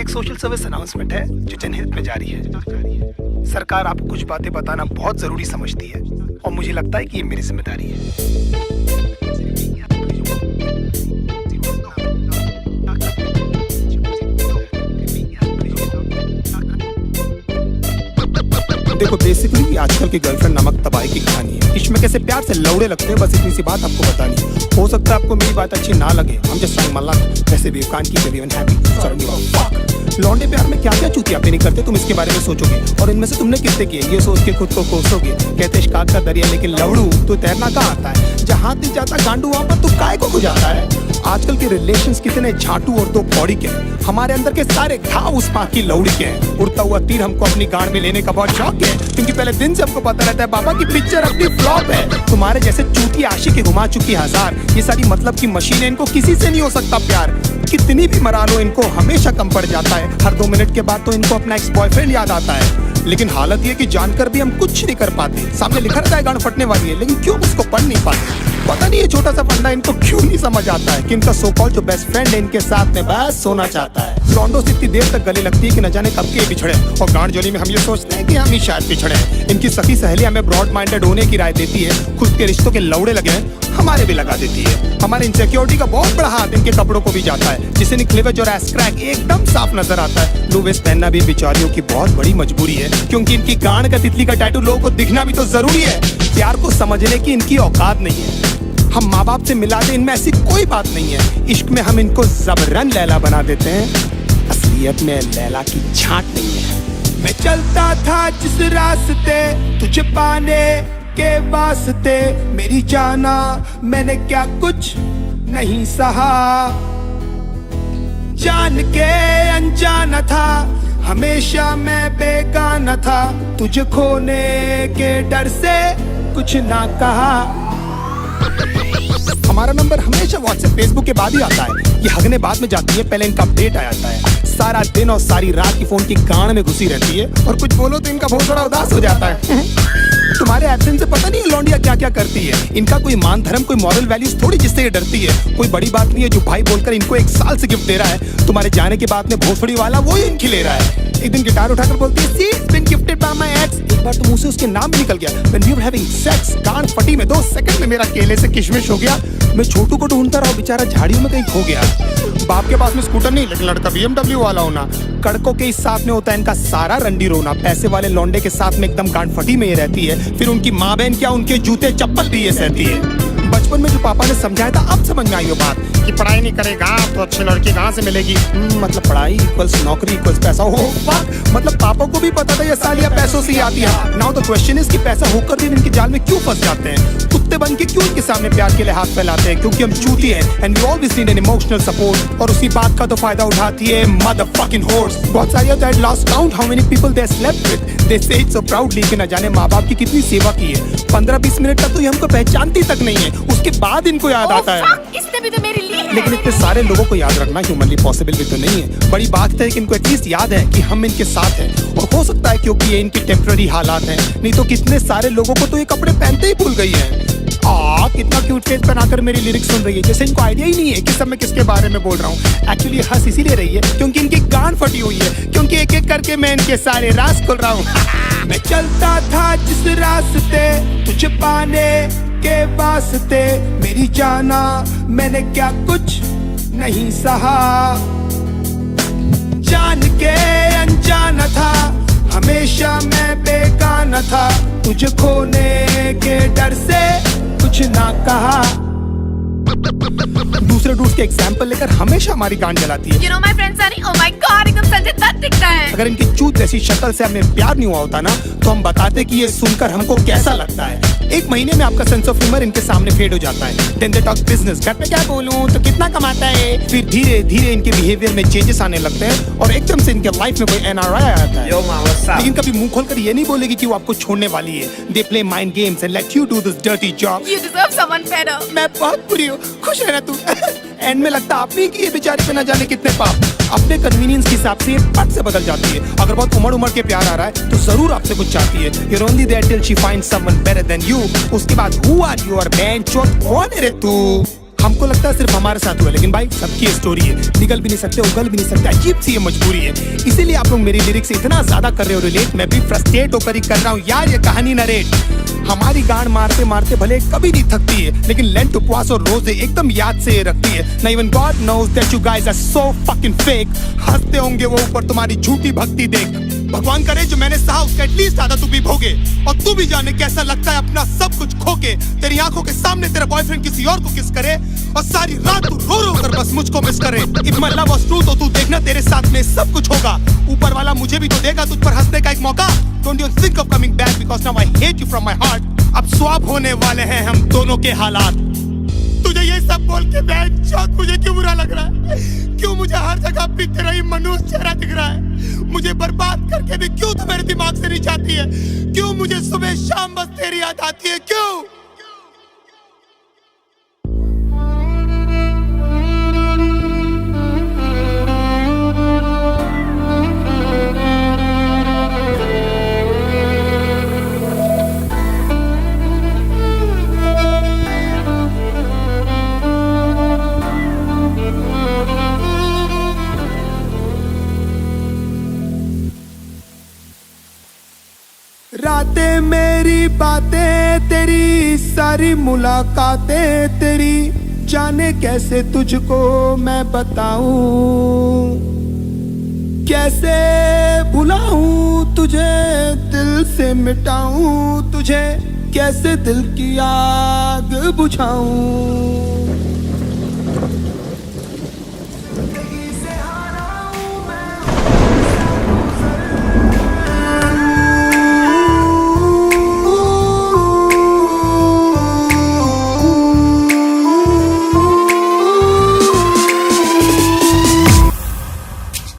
एक social service announcement है जो जनहित में जारी है। सरकार आपको कुछ बातें बताना बहुत जरूरी समझती है और मुझे लगता है कि ये मेरी जिम्मेदारी है। देखो बेसिकली आजकल की गर्लफ्रेंड नामक तबाही की कहानी है। इसमें कैसे प्यार से लौड़े लगते हैं, बस इतनी सी बात आपको बतानी है। हो सकता है आपको मेरी बात अच्छी ना लगे, हम जस्ट ट्राइंग माय लक। वैसे भी कान की जब इवन हैप्पी सडनली फक लौंडे प्यार में क्या क्या चूतिया पे नहीं करते, तुम इसके बारे में सोचोगे और इनमें से तुमने कितने किए ये सोच के खुद को कोसोगे। कहते इश्क का दरिया लेकिन लवड़ू तो तैरना कहाँ आता है, जहाँ दिल जाता गांडू वहाँ पर तू काय को गुजारता है। आजकल के रिलेशंस कितने झाटू और दो कौड़ी के, हमारे अंदर के सारे घाव उस माँ की लौड़ी के हैं। उड़ता हुआ तीर हमको अपनी गांड में लेने का बहुत शौक है, क्योंकि पहले दिन से हमको पता रहता है बाबा की पिक्चर अपनी फ्लॉप है। तुम्हारे जैसे चूती आशिक घुमा चुकी हजार, ये सारी मतलब की मशीनें, इनको किसी से नहीं हो सकता प्यार। कितनी भी मरा लो इनको हमेशा कम पड़ जाता है। हर 2 मिनट के बाद तो इनको अपना एक्स बॉयफ्रेंड याद आता है। लेकिन हालत ये कि जानकर भी हम कुछ नहीं कर पाते। सामने लिखा रहता है गांड फटने वाली है, लेकिन क्यों उसको पढ़ नहीं पाते। पता नहीं ये छोटा सा फंडा इनको क्यों नहीं समझ आता है कि इनका सो कॉल जो बेस्ट फ्रेंड है इनके साथ में बस सोना चाहता है। लॉन्डो से इतनी देर तक गले लगती है कि न जाने कब के बिछड़े, और गांड जोली में हम ये सोचते हैं कि हम ही शायद पिछड़े। इनकी सखी सहेली हमें ब्रॉड माइंडेड होने की राय देती है, खुद के रिश्तों के लौड़े लगे हमारे भी लगा देती है। हमारे इनसिक्योरिटी का बहुत बड़ा हाथ इनके कपड़ों को भी जाता है, जिसे निकलेवेज और एस क्रैक एकदम साफ नजर आता है। लो वेस्ट पहनना भी बेचारियों की बहुत बड़ी मजबूरी है, क्योंकि इनकी गांड का तितली का टैटू लोगों को दिखना भी तो जरूरी है। प्यार को समझने की इनकी औकात नहीं है, हम माँ बाप से मिला दे इनमें ऐसी कोई बात नहीं है। इश्क में हम इनको जबरन लैला बना देते हैं, असलियत में लैला की छांट नहीं है। मैं चलता था जिस रास्ते तुझे पाने के वास्ते, मेरी जाना मैंने क्या कुछ नहीं सहा। जान के अनजाना था हमेशा मैं बेगाना था, तुझे खोने के डर से कुछ ना कहा। हमारा नंबर हमेशा व्हाट्सएप फेसबुक के बाद ही आता है, ये हगने बाद में जाती है, पहले इनका अपडेट आ जाता है। सारा दिन और सारी रात की फोन की गांड में घुसी रहती है, और कुछ बोलो तो इनका बहुत बड़ा उदास हो जाता है। तुम्हारे एब्सेंस से पता नहीं है लौंडिया क्या क्या करती है। इनका कोई मान धर्म कोई मॉरल वैल्यूज थोड़ी जिससे ये डरती है। कोई बड़ी बात नहीं है जो भाई बोलकर इनको 1 साल से गिफ्ट दे रहा है, तुम्हारे जाने के बाद में भोसड़ी वाला वो ही इनकी ले रहा है। एक दिन गिटार उठाकर बोलती है see it's been gifted by my ex, एक बार तो मुंह से उसके नाम भी निकल गया। When we were having sex गांड फटी में 2 सेकंड में मेरा केले से किशमिश हो गया। मैं छोटू को ढूंढता रहा, बेचारा झाड़ियों में कहीं खो गया। बाप के पास में स्कूटर नहीं, लेकिन लड़का BMW वाला होना। कड़कों के इस साथ में होता है इनका सारा रंडी रोना। पैसे वाले लौंडे के साथ में एकदम गांड फटी में ये रहती है, फिर उनकी माँ बहन क्या उनके जूते चप्पल भी ये सहती है। बचपन में जो पापा ने समझाया था अब समझ में आई वो बात कि पढ़ाई नहीं करेगा तो अच्छी लड़की कहाँ से मिलेगी। मतलब पढ़ाई इक्वल्स नौकरी इक्वल्स पैसा। हो मतलब पापा को भी पता था ये सालियाँ पैसों से ही आती है। नाउ द क्वेश्चन इज कि पैसा होकर भी इनके जाल में क्यों फंस जाते हैं। कुत्ते बन के क्यों इनके सामने प्यार के लिए हाथ फैलाते हैं, क्योंकि हम चूती हैं and we always need an emotional support. और उसी बात का तो फायदा उठाती है मदरफकिंग होर्स। बहुत सारी होता है lost count how many people they slept with, they say it so proudly कि न जाने माँ बाप की कितनी सेवा की है। 15-20 मिनट तक तो ये हमको पहचानती तक नहीं है, उसके बाद इनको याद आता है। इसने भी तो मेरे लिए है। लेकिन इतने सारे लोगों को याद रखना ह्यूमनली पॉसिबल भी तो नहीं है। बड़ी बात है कि इनको एटलीस्ट याद है कि हम इनके साथ हैं, और हो सकता है क्योंकि ये इनकी टेम्पररी हालात हैं, नहीं तो कितने सारे लोगों को तो ये कपड़े पहनते ही भूल गई है। कितना क्यूट फेस बनाकर मेरी लिरिक्स सुन रही है, जैसे इनको आइडिया ही नहीं है कि सब मैं किसके बारे में बोल रहा हूँ। एक्चुअली हंस इसीलिए रही है क्योंकि इनकी गांड फटी हुई है, क्योंकि एक एक करके मैं इनके सारे राज खोल रहा हूँ। मैं चलता था जिस रास्ते तुझे पाने के वास्ते, मेरी जाना मैंने क्या कुछ नहीं सहा। जान के अनजाना था हमेशा मैं बेगाना था, तुझे खोने के डर से कुछ ना कहा। दूसरे डूड्स के एग्जाम्पल लेकर हमेशा हमारी गांड जलाती है। You know my friend Sunny, oh my God, एकदम संजय दत्त दिखता है। अगर इनकी चूत जैसी शक्ल से हमें प्यार नहीं हुआ होता ना, तो हम बताते कि ये सुनकर हमको कैसा लगता है। 1 महीने में आपका सेंस ऑफ ह्यूमर इनके सामने फेड हो जाता है। देन दे टॉक बिजनेस, घर पे क्या बोलूं तो कितना कमाता है। फिर धीरे धीरे इनके बिहेवियर में चेंजेस आने लगते हैं, और एकदम से इनके लाइफ में कोई NRI आ जाता है। लेकिन कभी मुंह खोलकर ये नहीं बोलेगी कि वो आपको छोड़ने वाली है। They play mind games and let you do this dirty job. You deserve someone better. मैं बहुत बुरी हूँ, खुश रहना तू। एंड में लगता आपने कि ये बेचारे पे ना जाने कितने पाप। अपने कन्वीनियंस के हिसाब से ये पट से बदल जाती है। अगर बहुत उमड़ के प्यार आ रहा है तो जरूर आपसे कुछ चाहती है। You're only there till she finds someone better than you। उसके बाद who are you और बहन चोद कौन है रे तू। हमको लगता है सिर्फ हमारे साथ हुआ, लेकिन भाई सबकी स्टोरी है। निकल भी नहीं सकते, उगल भी नहीं सकते, अजीब सी ये मजबूरी है। इसीलिए आप लोग मेरी लिरिक्स से इतना ज्यादा कर रहे हो रिलेट, मैं भी फ्रस्ट्रेट होकर ही कर रहा हूँ यार ये कहानी नरेट। हमारी गांड मारते मारते भले कभी नहीं थकती है, लेकिन लेंट, उपवास और रोजे एकदम याद से रखती है ना। Even God knows that you guys are so fucking fake. हंसते होंगे वो ऊपर तुम्हारी झूठी भक्ति देख। भगवान करे जो मैंने सहा उसका एटलीस्ट आधा तू भी भोगे, और तू भी जाने कैसा लगता है अपना सब कुछ खो के। तेरी आंखों के सामने तेरा बॉयफ्रेंड किसी और को किस करे, और सारी रात तू रो रो कर बस मुझको मिस करे। If my love was true तो तू देखना तेरे साथ में सब कुछ होगा। ऊपर वाला मुझे भी तो देगा तुझ पर हंसने का एक मौका। Don't you think of coming back because now I hate you from my heart। अब स्वैप होने वाले हैं हम दोनों के हालात। तुझे ये सब बोल के बेंचौत मुझे क्यों बुरा लग रहा है? क्यों मुझे हर जगह भी तेरा ही मनुष्य चेहरा दिख रहा है? मुझे बर्बाद करके भी क्यों तो मेरे दिमाग से नहीं जाती है? क्यों मुझे सुबह शाम बस तेरी याद आती है? क्यों? रातें मेरी बातें तेरी, सारी मुलाकातें तेरी, जाने कैसे तुझको मैं बताऊं, कैसे भुलाऊं तुझे, दिल से मिटाऊं तुझे, कैसे दिल की आग बुझाऊं।